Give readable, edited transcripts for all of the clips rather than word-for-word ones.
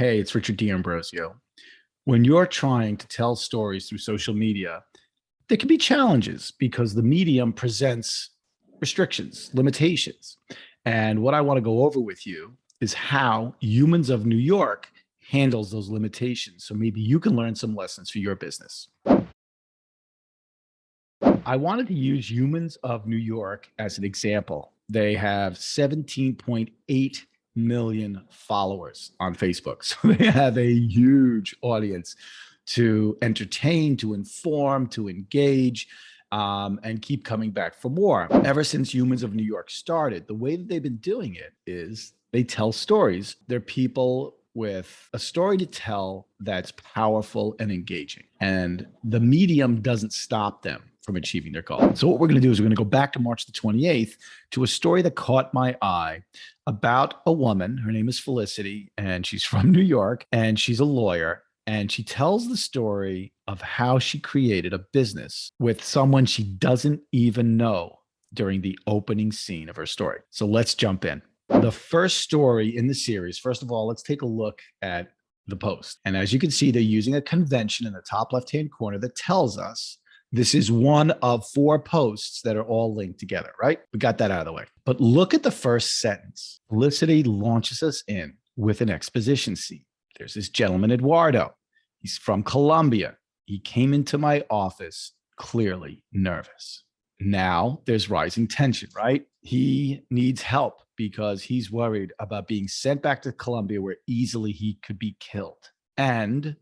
Hey, it's Richard D'Ambrosio. When you're trying to tell stories through social media, there can be challenges because the medium presents restrictions, limitations. And what I want to go over with you is how Humans of New York handles those limitations. So maybe you can learn some lessons for your business. I wanted to use Humans of New York as an example. They have 17.8 million followers on Facebook. So they have a huge audience to entertain, to inform, to engage, and keep coming back for more. Ever since Humans of New York started, the way that they've been doing it is they tell stories. They're people with a story to tell that's powerful and engaging. And the medium doesn't stop them from achieving their goal. So what we're going to do is we're going to go back to March the 28th to a story that caught my eye about a woman. Her name is Felicity, and she's from New York, and she's a lawyer. And she tells the story of how she created a business with someone she doesn't even know during the opening scene of her story. So let's jump in. The first story in the series, first of all, let's take a look at the post. And as you can see, they're using a convention in the top left-hand corner that tells us this is one of 4 posts that are all linked together, right? We got that out of the way. But look at the first sentence. Felicity launches us in with an exposition scene. There's this gentleman, Eduardo. He's from Colombia. He came into my office clearly nervous. Now there's rising tension, right? He needs help because he's worried about being sent back to Colombia where easily he could be killed. And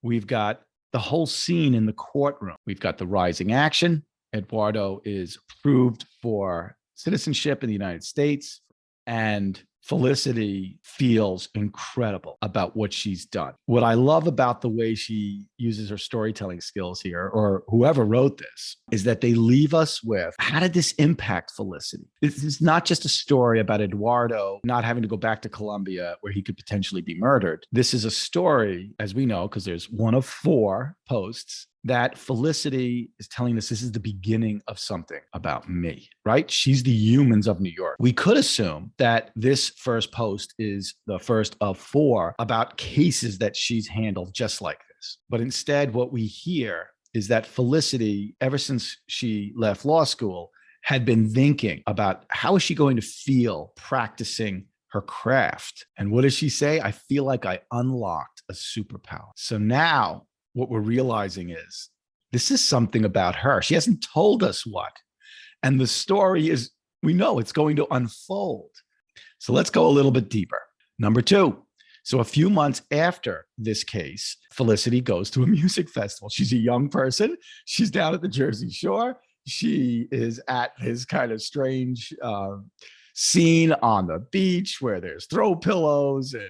we've got the whole scene in the courtroom. We've got the rising action. Eduardo is approved for citizenship in the United States, and Felicity feels incredible about what she's done. What I love about the way she uses her storytelling skills here, or whoever wrote this, is that they leave us with, how did this impact Felicity? This is not just a story about Eduardo not having to go back to Colombia where he could potentially be murdered. This is a story, as we know, because there's one of 4 posts, that Felicity is telling us this is the beginning of something about me, right? She's the Humans of New York. We could assume that this first post is the first of 4 about cases that she's handled just like this. But instead, what we hear is that Felicity, ever since she left law school, had been thinking about how is she going to feel practicing her craft. And what does she say? I feel like I unlocked a superpower. So now what we're realizing is this is something about her. She hasn't told us what. And the story is, we know it's going to unfold. So let's go a little bit deeper. Number 2. So a few months after this case, Felicity goes to a music festival. She's a young person. She's down at the Jersey Shore. She is at this kind of strange scene on the beach where there's throw pillows and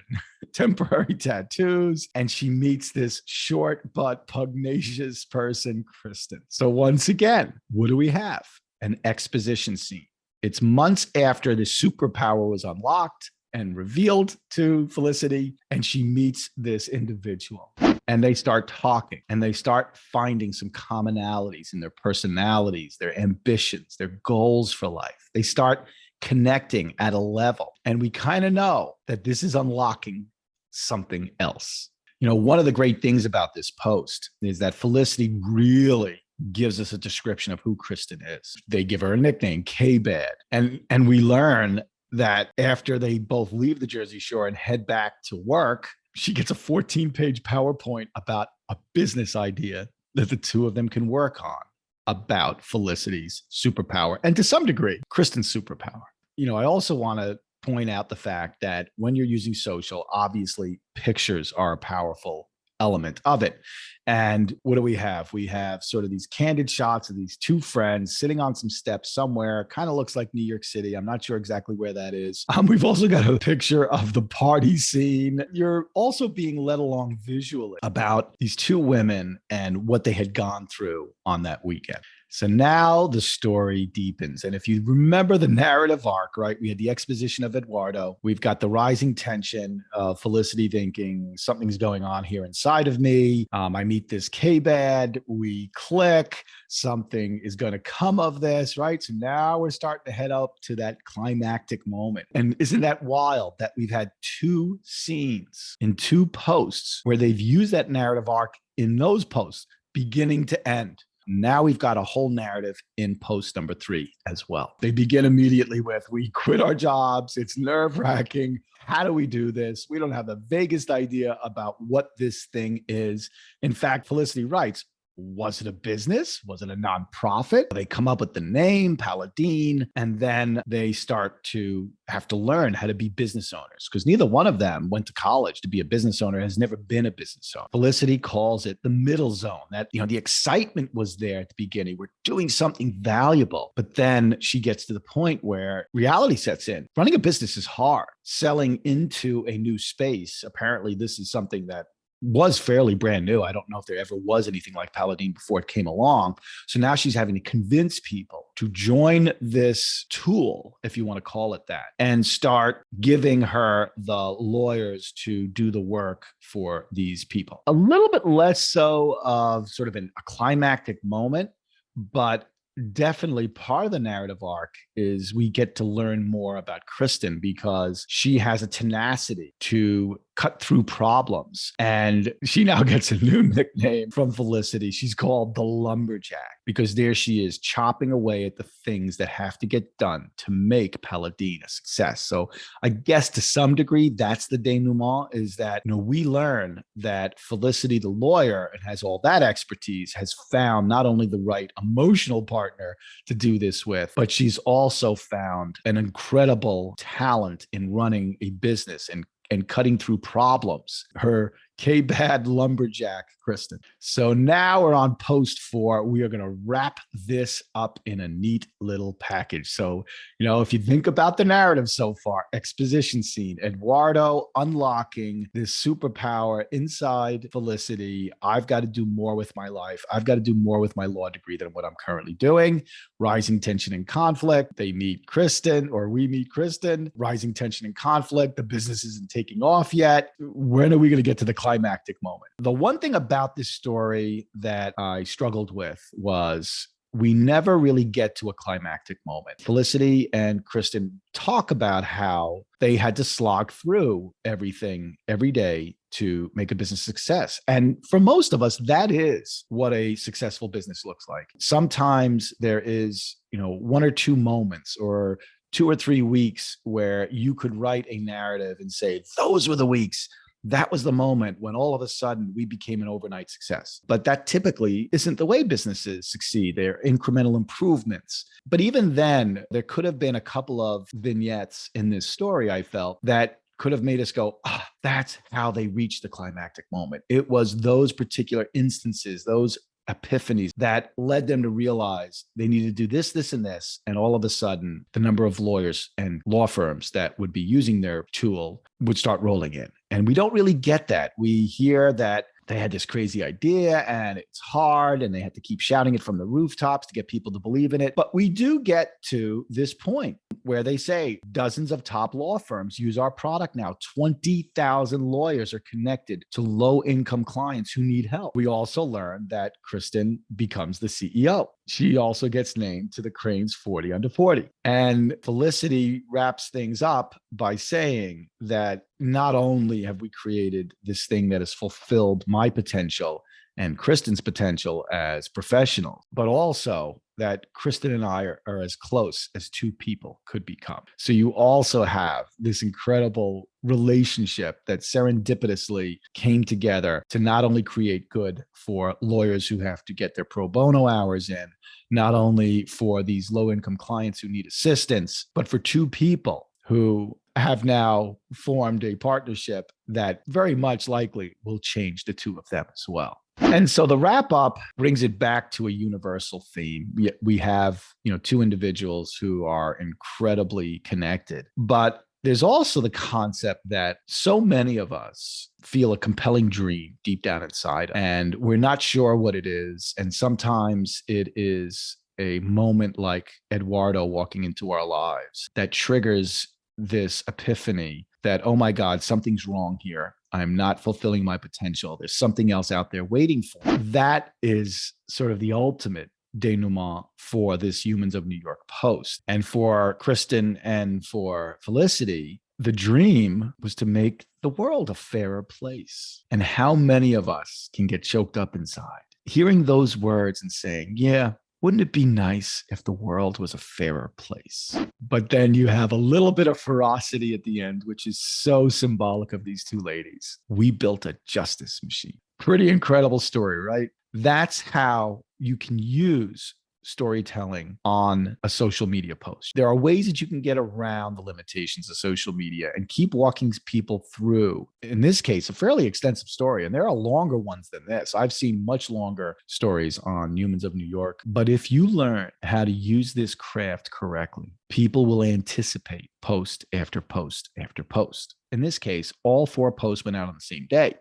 temporary tattoos. And she meets this short but pugnacious person, Kristen. So once again, what do we have? An exposition scene. It's months after the superpower was unlocked and revealed to Felicity, and she meets this individual. And they start talking and they start finding some commonalities in their personalities, their ambitions, their goals for life. They start connecting at a level. And we kind of know that this is unlocking something else. You know, one of the great things about this post is that Felicity really gives us a description of who Kristen is. They give her a nickname, K-Bad. And we learn that after they both leave the Jersey Shore and head back to work, she gets a 14-page PowerPoint about a business idea that the two of them can work on about Felicity's superpower and to some degree, Kristen's superpower. You know, I also want to point out the fact that when you're using social, obviously pictures are a powerful element of it. And what do we have? We have sort of these candid shots of these 2 friends sitting on some steps somewhere. Kind of looks like New York City. I'm not sure exactly where that is. We've also got a picture of the party scene. You're also being led along visually about these 2 women and what they had gone through on that weekend. So now the story deepens. And if you remember the narrative arc, right, we had the exposition of Eduardo. We've got the rising tension of Felicity thinking something's going on here inside of me. I meet this K-Bad, we click, something is going to come of this, right? So now we're starting to head up to that climactic moment. And isn't that wild that we've had two scenes in two posts where they've used that narrative arc in those posts, beginning to end? Now we've got a whole narrative in post number 3 as well. They begin immediately with, we quit our jobs. It's nerve wracking. How do we do this? We don't have the vaguest idea about what this thing is. In fact, Felicity writes, was it a business? Was it a nonprofit? They come up with the name Paladine, and then they start to have to learn how to be business owners because neither one of them went to college to be a business owner, has never been a business owner. Felicity calls it the middle zone. That, the excitement was there at the beginning. We're doing something valuable. But then she gets to the point where reality sets in. Running a business is hard. Selling into a new space. Apparently, this is something that was fairly brand new. I don't know if there ever was anything like Paladine before it came along. So now she's having to convince people to join this tool, if you want to call it that, and start giving her the lawyers to do the work for these people. A little bit less so of sort of a climactic moment, but definitely part of the narrative arc is we get to learn more about Kristen because she has a tenacity to cut through problems. And she now gets a new nickname from Felicity. She's called the Lumberjack because there she is chopping away at the things that have to get done to make Paladine a success. So I guess to some degree, that's the denouement, is that, we learn that Felicity, the lawyer, and has all that expertise, has found not only the right emotional partner to do this with, but she's also found an incredible talent in running a business and cutting through problems. Her K-Bad lumberjack, Kristen. So now we're on post 4. We are going to wrap this up in a neat little package. So, if you think about the narrative so far, exposition scene, Eduardo unlocking this superpower inside Felicity. I've got to do more with my life. I've got to do more with my law degree than what I'm currently doing. Rising tension and conflict. They meet Kristen, or we meet Kristen. Rising tension and conflict. The business isn't taking off yet. When are we going to get to the climactic moment? The one thing about this story that I struggled with was we never really get to a climactic moment. Felicity and Kristen talk about how they had to slog through everything every day to make a business success. And for most of us, that is what a successful business looks like. Sometimes there is, 1 or 2 moments or 2 or 3 weeks where you could write a narrative and say, those were the weeks. That was the moment when all of a sudden we became an overnight success. But that typically isn't the way businesses succeed. They're incremental improvements. But even then, there could have been a couple of vignettes in this story, I felt, that could have made us go, that's how they reached the climactic moment. It was those particular instances, those epiphanies that led them to realize they needed to do this, this, and this. And all of a sudden, the number of lawyers and law firms that would be using their tool would start rolling in. And we don't really get that. We hear that they had this crazy idea and it's hard and they had to keep shouting it from the rooftops to get people to believe in it. But we do get to this point where they say dozens of top law firms use our product now. 20,000 lawyers are connected to low-income clients who need help. We also learn that Kristen becomes the CEO. She also gets named to the Crain's 40 Under 40. And Felicity wraps things up by saying that not only have we created this thing that has fulfilled my potential and Kristen's potential as professionals, but also that Kristen and I are as close as two people could become. So you also have this incredible relationship that serendipitously came together to not only create good for lawyers who have to get their pro bono hours in, not only for these low-income clients who need assistance, but for two people who have now formed a partnership that very much likely will change the two of them as well. And so the wrap up brings it back to a universal theme. We have, two individuals who are incredibly connected, but there's also the concept that so many of us feel a compelling dream deep down inside, and we're not sure what it is. And sometimes it is a moment like Eduardo walking into our lives that triggers this epiphany that, oh my God, something's wrong here. I'm not fulfilling my potential. There's something else out there waiting for me. That is sort of the ultimate denouement for this Humans of New York post. And for Kristen and for Felicity, the dream was to make the world a fairer place. And how many of us can get choked up inside hearing those words and saying, yeah, wouldn't it be nice if the world was a fairer place? But then you have a little bit of ferocity at the end, which is so symbolic of these two ladies. We built a justice machine. Pretty incredible story, right? That's how you can use storytelling on a social media post. There are ways that you can get around the limitations of social media and keep walking people through, in this case, a fairly extensive story. And there are longer ones than this. I've seen much longer stories on Humans of New York. But if you learn how to use this craft correctly, people will anticipate post after post after post. In this case, all 4 posts went out on the same day.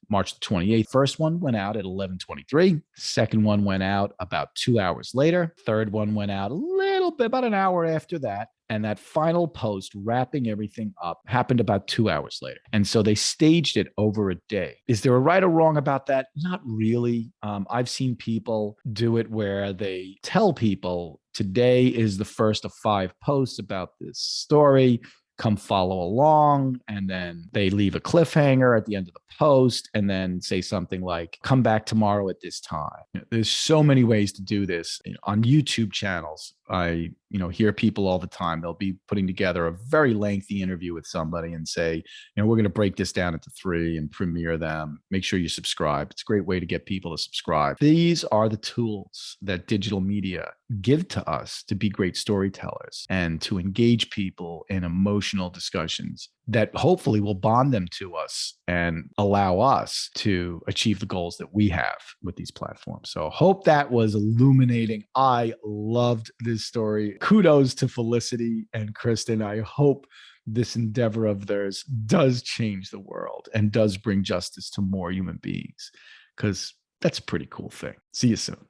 March the 28th. First one went out at 11:23. Second one went out about 2 hours later. Third one went out a little bit, about an hour after that. And that final post, wrapping everything up, happened about 2 hours later. And so they staged it over a day. Is there a right or wrong about that? Not really. I've seen people do it where they tell people, today is the first of 5 posts about this story. Come follow along. And then they leave a cliffhanger at the end of the post and then say something like, come back tomorrow at this time. There's so many ways to do this. On YouTube channels, I hear people all the time. They'll be putting together a very lengthy interview with somebody and say, we're going to break this down into 3 and premiere them. Make sure you subscribe. It's a great way to get people to subscribe. These are the tools that digital media give to us to be great storytellers and to engage people in emotional discussions that hopefully will bond them to us and allow us to achieve the goals that we have with these platforms. So hope that was illuminating. I loved this story. Kudos to Felicity and Kristen. I hope this endeavor of theirs does change the world and does bring justice to more human beings, because that's a pretty cool thing. See you soon.